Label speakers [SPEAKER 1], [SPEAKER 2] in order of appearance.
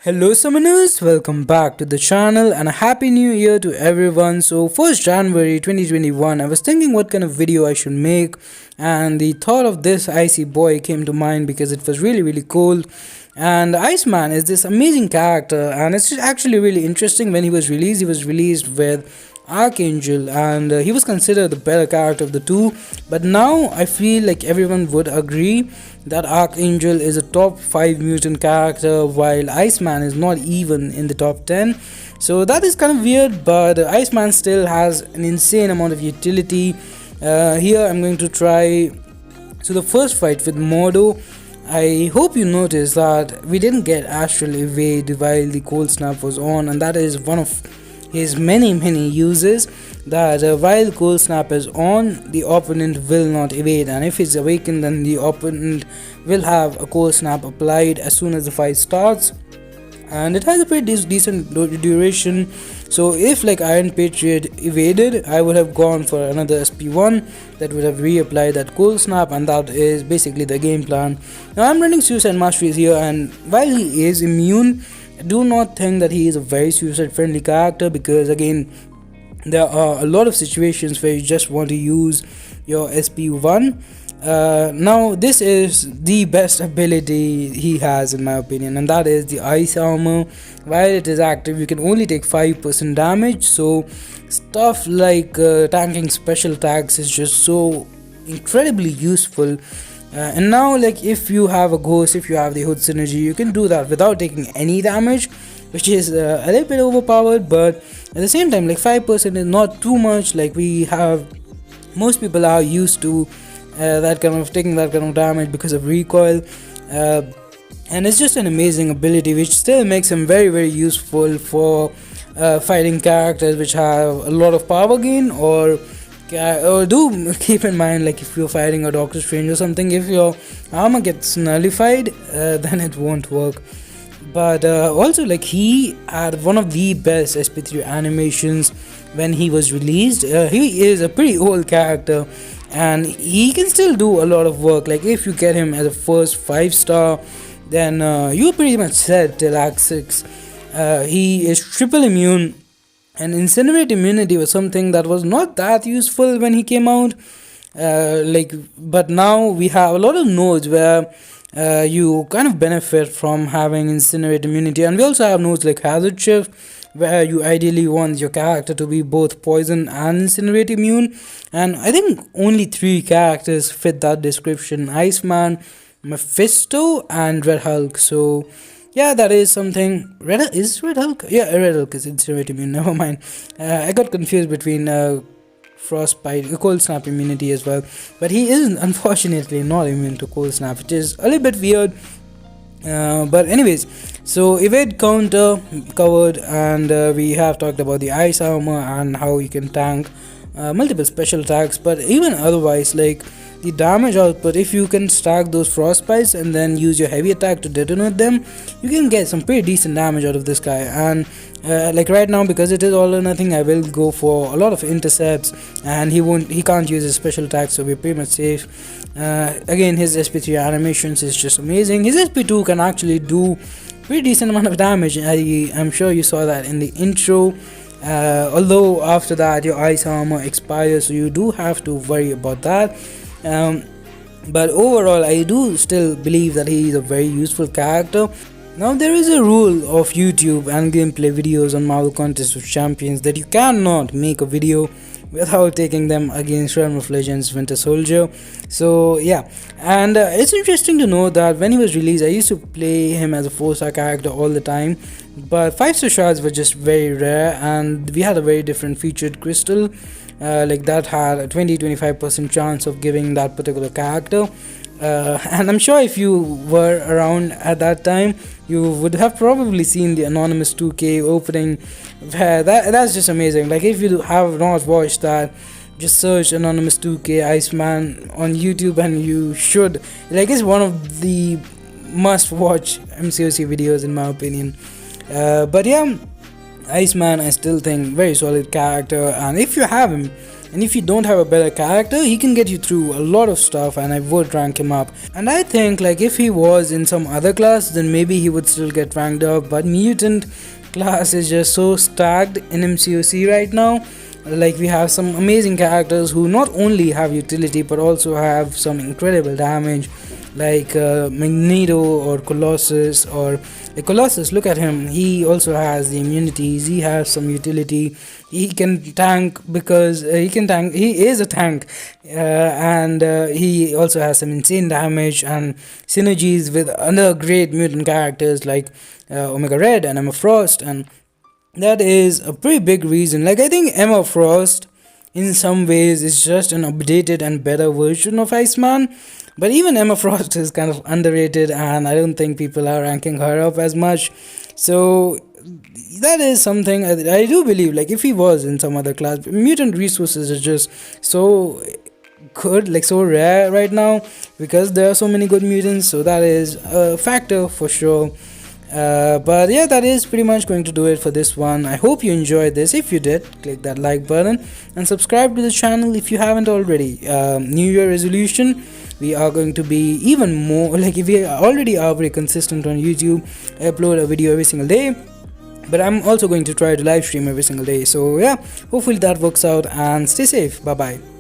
[SPEAKER 1] Hello summoners, welcome back to the channel and a happy new year to everyone. So 1st January 2021, I was thinking what kind of video I should make, and the thought of this Icy Boy came to mind because it was really cool. And Iceman is this amazing character, and it's actually really interesting. When he was released with Archangel, and he was considered the better character of the two. But now I feel like everyone would agree that Archangel is a top 5 mutant character, while Iceman is not even in the top 10. So that is kind of weird, but Iceman still has an insane amount of utility. Here I'm going to try. So the first fight with Mordo, I hope you noticed that we didn't get Astral Evade while the Cold Snap was on, and that is one of his many uses, that while Cold Snap is on, the opponent will not evade, and if it's awakened, then the opponent will have a Cold Snap applied as soon as the fight starts. And it has a pretty decent duration. So if like Iron Patriot evaded, I would have gone for another SP1 that would have reapplied that Cold Snap, and that is basically the game plan. Now I'm running Suicide Masteries here, and while he is immune, I do not think that he is a very suicide friendly character, because again, there are a lot of situations where you just want to use your SP1. Now this is the best ability he has in my opinion, and that is the Ice Armor. While it is active, you can only take 5% damage, so stuff like tanking special attacks is just so incredibly useful. And now, like, if you have a ghost, if you have the hood synergy, you can do that without taking any damage, which is a little bit overpowered. But at the same time, like 5% is not too much. Like, most people are used to that kind of taking that kind of damage because of recoil, and it's just an amazing ability, which still makes him very useful for fighting characters which have a lot of power gain, or do keep in mind, like if you're fighting a Doctor Strange or something, if your armor gets nullified, then it won't work. But also, like, he had one of the best SP3 animations when he was released. He is a pretty old character, and he can still do a lot of work. Like, if you get him as a first 5-star, then you're pretty much set till Act 6. He is triple immune, and Incinerate immunity was something that was not that useful when he came out. But now we have a lot of nodes where you kind of benefit from having Incinerate immunity, and we also have nodes like Hazard Shift, where you ideally want your character to be both poison and Incinerate immune. And I think only 3 characters fit that description: Iceman, Mephisto, and Red Hulk. So yeah, that is something. Red Hulk? Yeah, Red Hulk is Incinerate immune. Never mind. I got confused between Frostbite, Cold Snap immunity as well. But he is unfortunately not immune to Cold Snap, which is a little bit weird. But anyways, so evade counter covered, and we have talked about the Ice Armor and how you can tank multiple special attacks. But even otherwise, like the damage output, if you can stack those frostbites and then use your heavy attack to detonate them, you can get some pretty decent damage out of this guy. And like right now, because it is all or nothing, I will go for a lot of intercepts, and he can't use his special attack, so we're pretty much safe. Again, his SP3 animations is just amazing. His SP2 can actually do pretty decent amount of damage. I'm sure you saw that in the intro. Although after that your Ice Armor expires, so you do have to worry about that. But overall, I do still believe that he is a very useful character. Now, there is a rule of YouTube and gameplay videos on Marvel Contest of Champions that you cannot make a video without taking them against Realm of Legends Winter Soldier. So yeah, and it's interesting to know that when he was released, I used to play him as a 4-star character all the time, but 5-star shards were just very rare, and we had a very different featured crystal like that had a 20-25% chance of giving that particular character. And I'm sure if you were around at that time, you would have probably seen the Anonymous 2K opening. That's just amazing. Like, if you have not watched that, just search Anonymous 2K Iceman on YouTube, and you should. Like, it's one of the must-watch MCOC videos in my opinion. But yeah, Iceman, I still think very solid character, and if you have him, and if you don't have a better character, he can get you through a lot of stuff, and I would rank him up. And I think like if he was in some other class, then maybe he would still get ranked up, but mutant class is just so stacked in MCOC right now. Like we have some amazing characters who not only have utility but also have some incredible damage, like Magneto or Colossus. Or like Colossus, look at him, he also has the immunities, he has some utility, he can tank because he is a tank, and he also has some insane damage and synergies with other great mutant characters like Omega Red and Emma Frost. And that is a pretty big reason. Like I think Emma Frost in some ways is just an updated and better version of Iceman, but even Emma Frost is kind of underrated, and I don't think people are ranking her up as much. So that is something I do believe. Like if he was in some other class, mutant resources are just so good, like so rare right now, because there are so many good mutants. So that is a factor for sure. But yeah, that is pretty much going to do it for this one. I hope you enjoyed this. If you did, click that like button and subscribe to the channel if you haven't already. New Year resolution, we are going to be even more, like if we already are very consistent on YouTube, I upload a video every single day, but I'm also going to try to live stream every single day. So yeah, hopefully that works out, and stay safe. Bye bye.